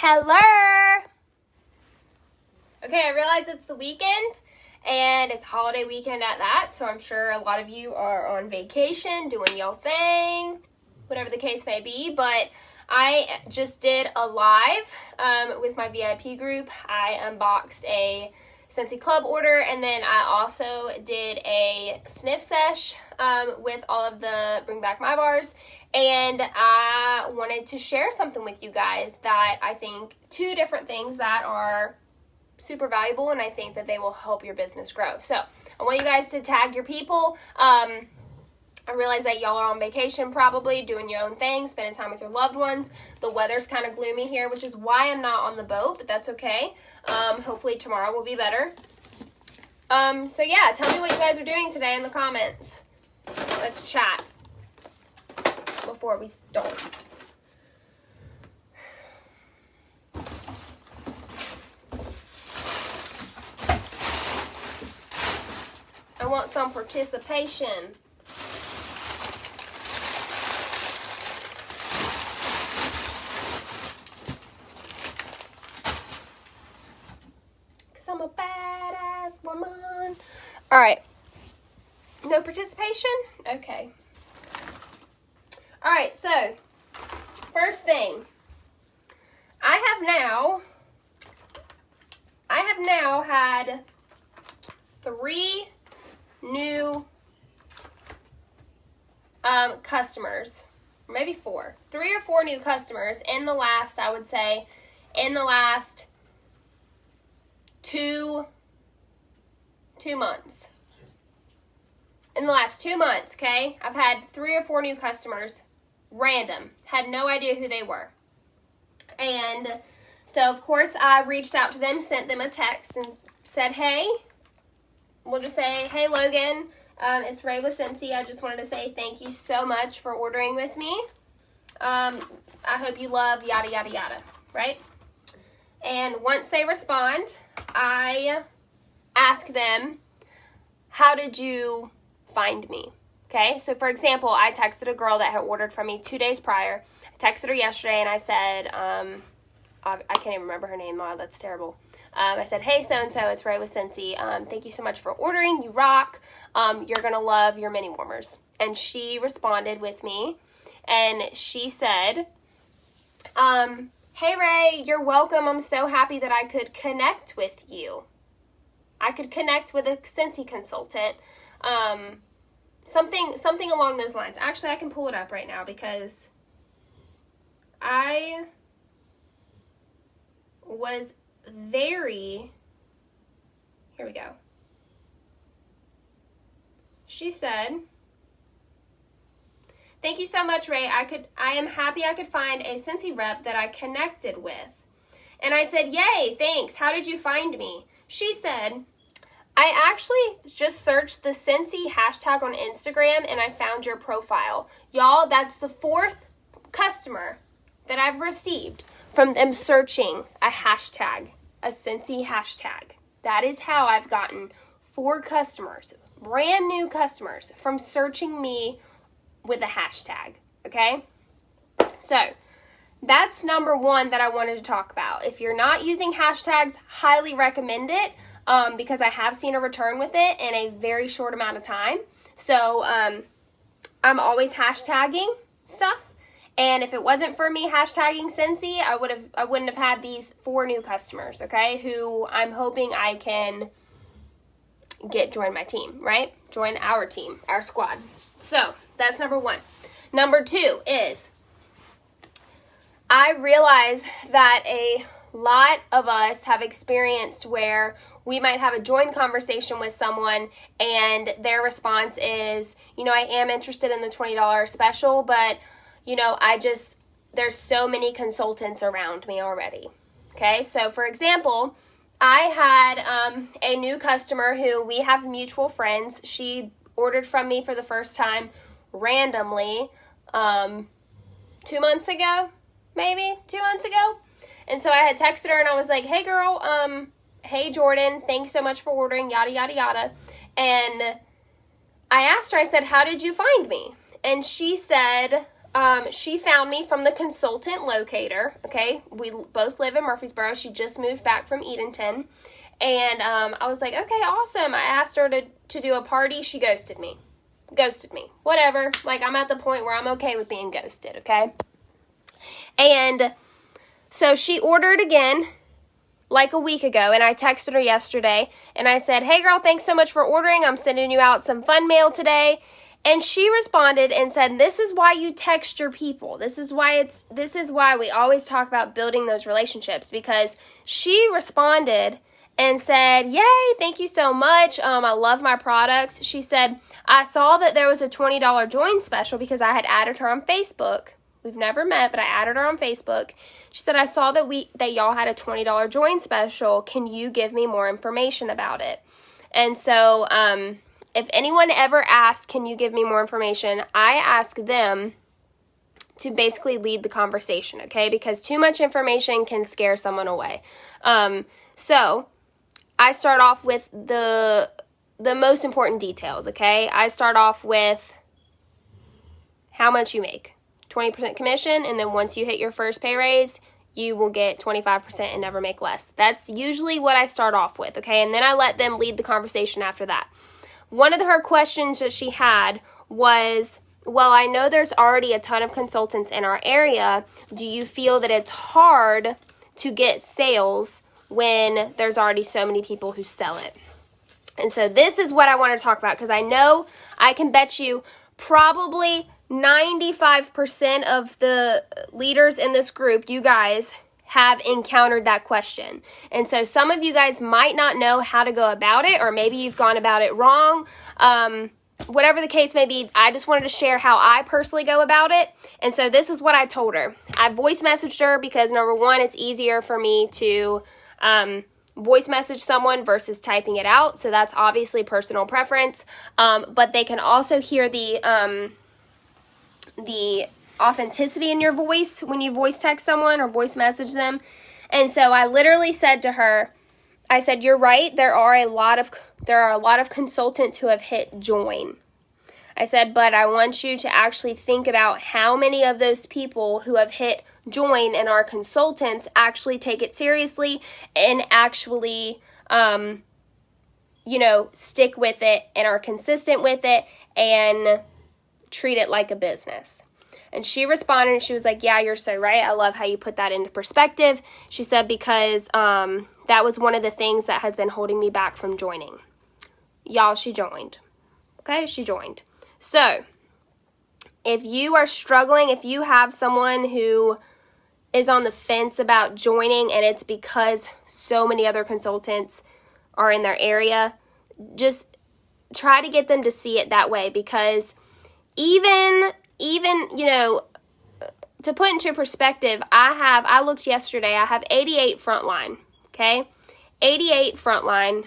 Hello! Okay, I realize it's the weekend, and it's holiday weekend at that, so I'm sure a lot of you are on vacation, doing your thing, whatever the case may be, but I just did a live with my VIP group. I unboxed a Scentsy Club order, and then I also did a sniff sesh with all of the Bring Back My bars, and I wanted to share something with you guys that I think, two different things that are super valuable, and I think that they will help your business grow. So I want you guys to tag your people. I realize that y'all are on vacation, probably doing your own thing, spending time with your loved ones. The weather's kind of gloomy here, which is why I'm not on the boat, but that's okay. Hopefully tomorrow will be better. So yeah, tell me what you guys are doing today in the comments. Let's chat before we start. I want some participation. Because I'm a badass woman. All right. No participation? Okay. All right, so first thing. I have now had 3 new customers, maybe 4, 3 or 4 new customers in the last, I would say, in the last 2 months. In the last 2 months, okay, I've had 3 or 4 new customers, random, had no idea who they were. And so, of course, I reached out to them, sent them a text, and said, hey, we'll just say, hey, Logan, it's Ray with Scentsy. I just wanted to say thank you so much for ordering with me. I hope you love yada, yada, yada, right? And once they respond, I ask them, how did you find me? Okay, so for example, I texted a girl that had ordered from me 2 days prior. I texted her yesterday and I said, I can't even remember her name. Wow, that's terrible. I said, hey, so-and-so, it's Ray with Scentsy. Thank you so much for ordering. You rock. You're going to love your mini warmers. And she responded with me, and she said, hey, Ray, you're welcome. I'm so happy that I could connect with you. I could connect with a Scentsy consultant. Something along those lines. Actually, I can pull it up right now because I was very, here we go. She said, thank you so much, Ray. I am happy I could find a Scentsy rep that I connected with. And I said, yay, thanks. How did you find me? She said, I actually just searched the Scentsy hashtag on Instagram and I found your profile. Y'all, that's the 4th customer that I've received from them searching a hashtag, a Scentsy hashtag. That is how I've gotten 4 customers, brand new customers, from searching me with a hashtag, okay? So, that's number 1 that I wanted to talk about. If you're not using hashtags, highly recommend it because I have seen a return with it in a very short amount of time. So, I'm always hashtagging stuff. And if it wasn't for me hashtagging Scentsy, I wouldn't have had these 4 new customers, okay, who I'm hoping I can join my team, right? Join our team, our squad. So that's number 1. Number 2 is I realize that a lot of us have experienced where we might have a join conversation with someone and their response is, I am interested in the $20 special, but there's so many consultants around me already. Okay, so for example, I had a new customer who we have mutual friends. She ordered from me for the first time randomly 2 months ago, maybe 2 months ago. And so I had texted her and I was like, hey girl, hey Jordan, thanks so much for ordering, yada, yada, yada. And I asked her, I said, how did you find me? And she said, she found me from the consultant locator, okay? We both live in Murfreesboro. She just moved back from Edenton. And I was like, okay, awesome. I asked her to do a party. She ghosted me. Whatever. Like, I'm at the point where I'm okay with being ghosted, okay? And so she ordered again like a week ago, and I texted her yesterday, and I said, hey, girl, thanks so much for ordering. I'm sending you out some fun mail today. And she responded and said, this is why you text your people. This is why we always talk about building those relationships, because she responded and said, yay, thank you so much. I love my products. She said, I saw that there was a $20 join special because I had added her on Facebook. We've never met, but I added her on Facebook. She said, I saw that y'all had a $20 join special. Can you give me more information about it? And so, if anyone ever asks, can you give me more information, I ask them to basically lead the conversation, okay? Because too much information can scare someone away. So I start off with the most important details, okay? I start off with how much you make. 20% commission, and then once you hit your first pay raise, you will get 25% and never make less. That's usually what I start off with, okay? And then I let them lead the conversation after that. One of her questions that she had was, well, I know there's already a ton of consultants in our area. Do you feel that it's hard to get sales when there's already so many people who sell it? And so this is what I want to talk about, because I know I can bet you probably 95% of the leaders in this group, you guys, have encountered that question. And so some of you guys might not know how to go about it, or maybe you've gone about it wrong. Whatever the case may be, I just wanted to share how I personally go about it. And so this is what I told her. I voice messaged her because, number one, it's easier for me to voice message someone versus typing it out. So that's obviously personal preference. But they can also hear the authenticity in your voice when you voice text someone or voice message them. And so I literally said to her, I said, you're right, there are a lot of consultants who have hit join. I said, but I want you to actually think about how many of those people who have hit join and are consultants actually take it seriously and actually stick with it and are consistent with it and treat it like a business. And she responded and she was like, yeah, you're so right. I love how you put that into perspective. She said, because that was one of the things that has been holding me back from joining. Y'all, she joined. Okay, she joined. So if you are struggling, if you have someone who is on the fence about joining and it's because so many other consultants are in their area, just try to get them to see it that way, because even to put into perspective, I looked yesterday, I have 88 frontline, okay? 88 frontline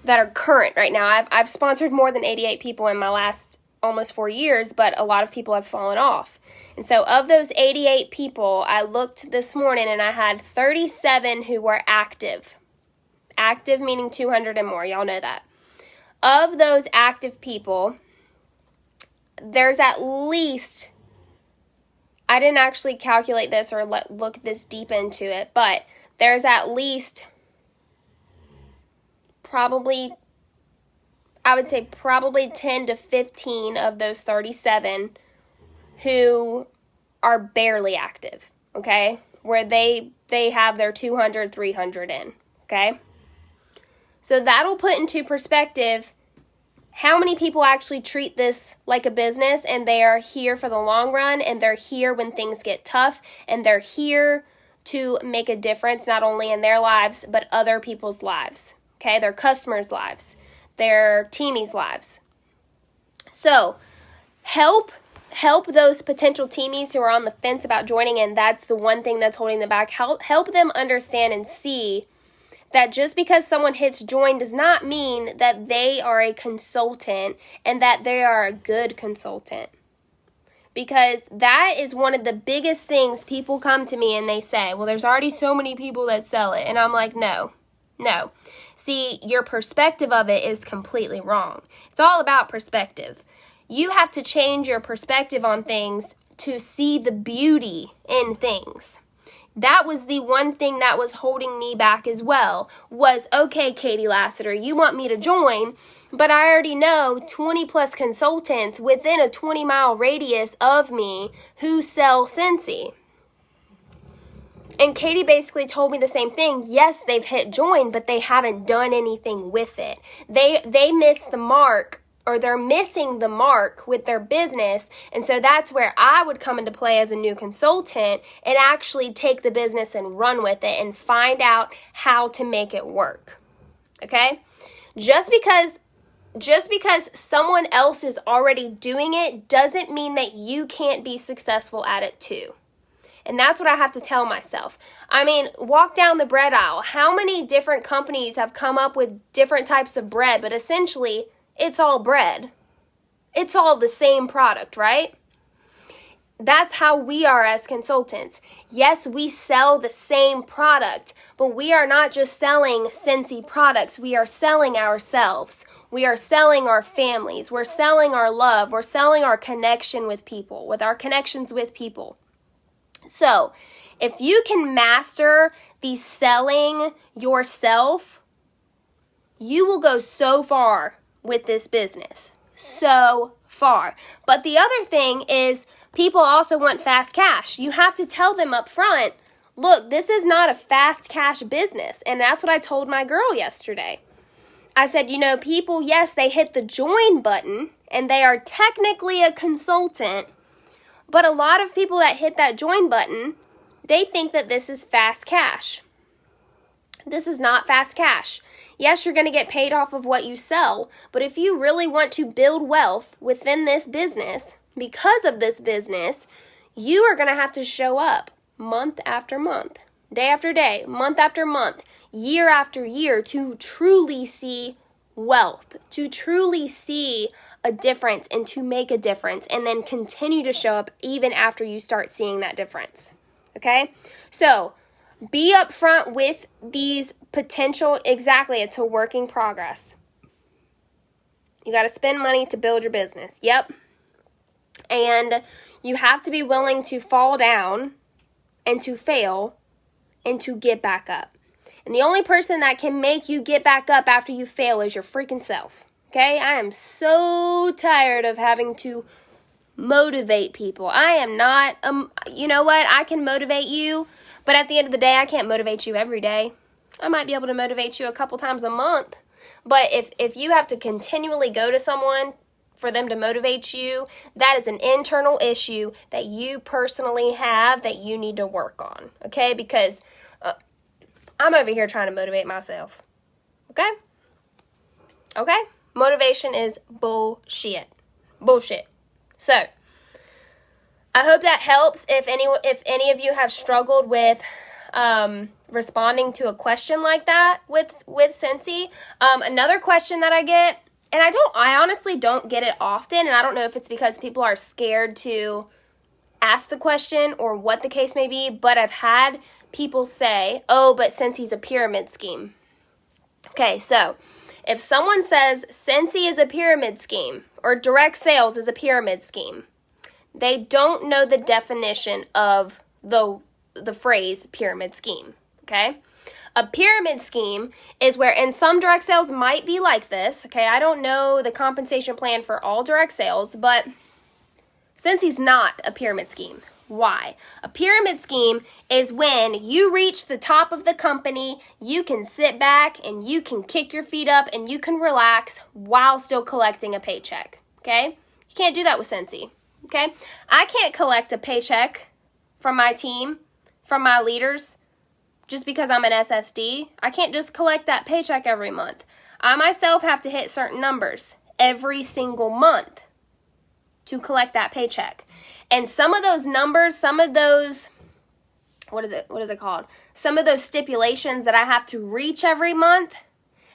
that are current right now. I've sponsored more than 88 people in my last almost 4 years, but a lot of people have fallen off. And so of those 88 people, I looked this morning and I had 37 who were active. Active meaning 200 and more, y'all know that. Of those active people, there's at least, I didn't actually calculate this or look this deep into it, but there's at least probably 10 to 15 of those 37 who are barely active, okay? Where they have their 200, 300 in, okay? So that'll put into perspective how many people actually treat this like a business, and they are here for the long run, and they're here when things get tough, and they're here to make a difference not only in their lives, but other people's lives, okay? Their customers' lives, their teamies' lives. So help those potential teamies who are on the fence about joining, and that's the one thing that's holding them back. Help them understand and see that just because someone hits join does not mean that they are a consultant and that they are a good consultant. Because that is one of the biggest things. People come to me and they say, well, there's already so many people that sell it. And I'm like, no. See, your perspective of it is completely wrong. It's all about perspective. You have to change your perspective on things to see the beauty in things. That was the one thing that was holding me back as well, was, okay, Katie Lassiter, you want me to join, but I already know 20 plus consultants within a 20-mile radius of me who sell Scentsy. And Katie basically told me the same thing. Yes, they've hit join, but they haven't done anything with it. They missed the mark, or they're missing the mark with their business. And so that's where I would come into play as a new consultant and actually take the business and run with it and find out how to make it work. Okay? Just because someone else is already doing it doesn't mean that you can't be successful at it too. And that's what I have to tell myself. I mean, walk down the bread aisle. How many different companies have come up with different types of bread, but essentially it's all bread. It's all the same product, right? That's how we are as consultants. Yes, we sell the same product, but we are not just selling Scentsy products. We are selling ourselves. We are selling our families. We're selling our love. We're selling our connection with people, with our connections with people. So, if you can master the selling yourself, you will go so far with this business. So far. But the other thing is, people also want fast cash. You have to tell them up front, look, this is not a fast cash business. And that's what I told my girl yesterday. I said, people, yes, they hit the join button and they are technically a consultant. But a lot of people that hit that join button, they think that this is fast cash. This is not fast cash. Yes, you're going to get paid off of what you sell, but if you really want to build wealth within this business, because of this business, you are going to have to show up month after month, day after day, month after month, year after year to truly see wealth, to truly see a difference and to make a difference, and then continue to show up even after you start seeing that difference. Okay? So, be upfront with these potential, exactly, it's a work in progress. You got to spend money to build your business. Yep. And you have to be willing to fall down and to fail and to get back up. And the only person that can make you get back up after you fail is your freaking self. Okay? I am so tired of having to motivate people. I am not, you know what? I can motivate you, but at the end of the day, I can't motivate you every day. I might be able to motivate you a couple times a month. But if you have to continually go to someone for them to motivate you, that is an internal issue that you personally have that you need to work on. Okay? Because I'm over here trying to motivate myself. Okay? Okay? Motivation is bullshit. Bullshit. So, I hope that helps. If any of you have struggled with responding to a question like that with Scentsy, another question that I get, and I honestly don't get it often, and I don't know if it's because people are scared to ask the question or what the case may be, but I've had people say, oh, but Scentsy's a pyramid scheme. Okay, so if someone says Scentsy is a pyramid scheme or direct sales is a pyramid scheme, they don't know the definition of the phrase pyramid scheme, okay? A pyramid scheme is where, and some direct sales might be like this, okay? I don't know the compensation plan for all direct sales, but Scentsy's not a pyramid scheme. Why? A pyramid scheme is when you reach the top of the company, you can sit back and you can kick your feet up and you can relax while still collecting a paycheck, okay? You can't do that with Scentsy, okay? I can't collect a paycheck from my team, from my leaders, just because I'm an SSD. I can't just collect that paycheck every month. I myself have to hit certain numbers every single month to collect that paycheck. And some of those numbers, some of those, what is it called? Some of those stipulations that I have to reach every month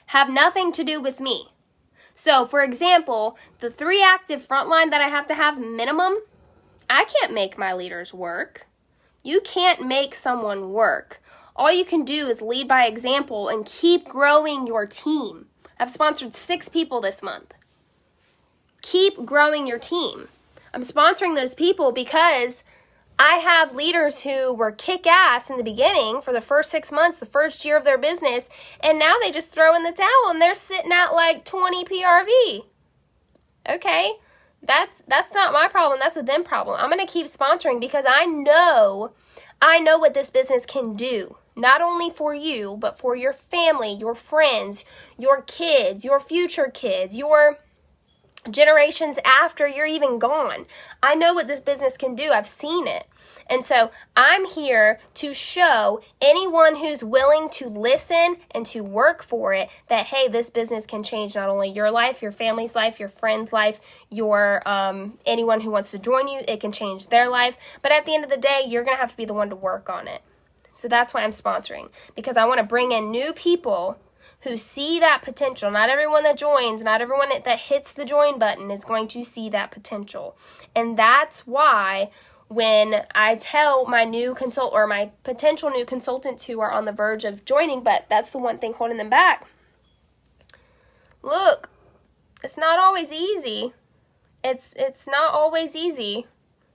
have nothing to do with me. So, for example, the 3 active frontline that I have to have minimum, I can't make my leaders work. You can't make someone work. All you can do is lead by example and keep growing your team. I've sponsored 6 people this month. keep growing your team. I'm sponsoring those people because I have leaders who were kick-ass in the beginning for the first 6 months, the first year of their business, and now they just throw in the towel and they're sitting at like 20 PRV. Okay, that's not my problem. That's a them problem. I'm going to keep sponsoring because I know what this business can do. Not only for you, but for your family, your friends, your kids, your future kids, your generations after you're even gone. I know what this business can do. I've seen it. And so I'm here to show anyone who's willing to listen and to work for it that, hey, this business can change not only your life, your family's life, your friend's life, your anyone who wants to join you, it can change their life. But at the end of the day, you're going to have to be the one to work on it. So that's why I'm sponsoring, because I want to bring in new people who see that potential. Not everyone that joins, not everyone that hits the join button is going to see that potential. And that's why when I tell my new my potential new consultants who are on the verge of joining, but that's the one thing holding them back. Look, it's not always easy. It's not always easy.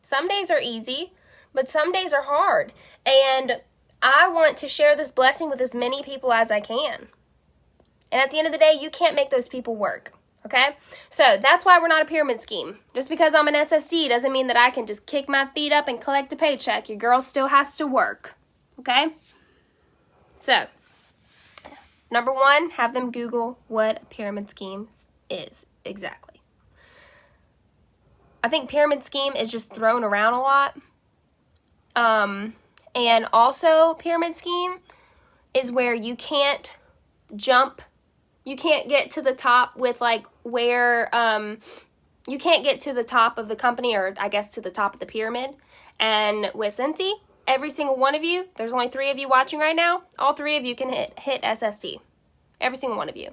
Some days are easy, but some days are hard. And I want to share this blessing with as many people as I can. And at the end of the day, you can't make those people work, okay? So that's why we're not a pyramid scheme. Just because I'm an SSD doesn't mean that I can just kick my feet up and collect a paycheck. Your girl still has to work, okay? So, number one, have them Google what a pyramid scheme is exactly. I think pyramid scheme is just thrown around a lot. And also, pyramid scheme is where you can't jump. You can't get to the top with like where, you can't get to the top of the company, or I guess to the top of the pyramid. And with Cincy, every single one of you, there's only 3 of you watching right now, all 3 of you can hit SSD. Every single one of you.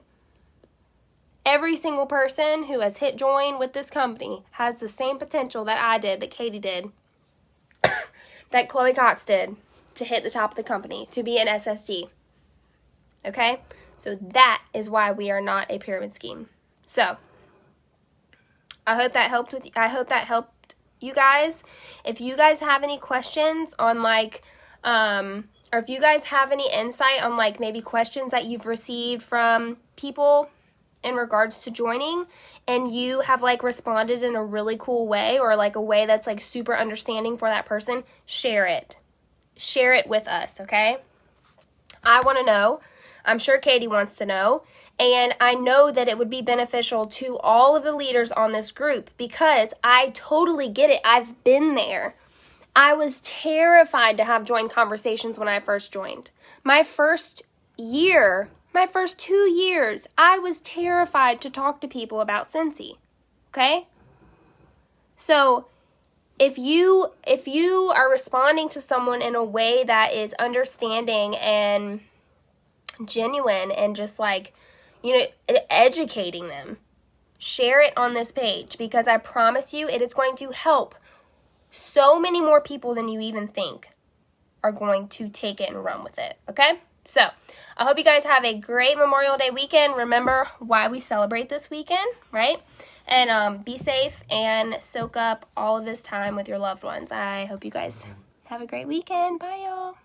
Every single person who has hit join with this company has the same potential that I did, that Katie did, that Chloe Cox did, to hit the top of the company, to be an SSD. Okay? So that is why we are not a pyramid scheme. So, I hope that helped you guys. If you guys have any questions on like, or if you guys have any insight on like maybe questions that you've received from people in regards to joining, and you have like responded in a really cool way, or like a way that's like super understanding for that person, share it. Share it with us, okay? I want to know. I'm sure Katie wants to know. And I know that it would be beneficial to all of the leaders on this group, because I totally get it. I've been there. I was terrified to have join conversations when I first joined. My first 2 years, I was terrified to talk to people about Cincy. Okay? So, if you are responding to someone in a way that is understanding and genuine and just like, educating them, share it on this page, because I promise you it is going to help so many more people than you even think are going to take it and run with it, okay? So, I hope you guys have a great Memorial Day weekend. Remember why we celebrate this weekend, right? And be safe and soak up all of this time with your loved ones. I hope you guys have a great weekend. Bye, y'all.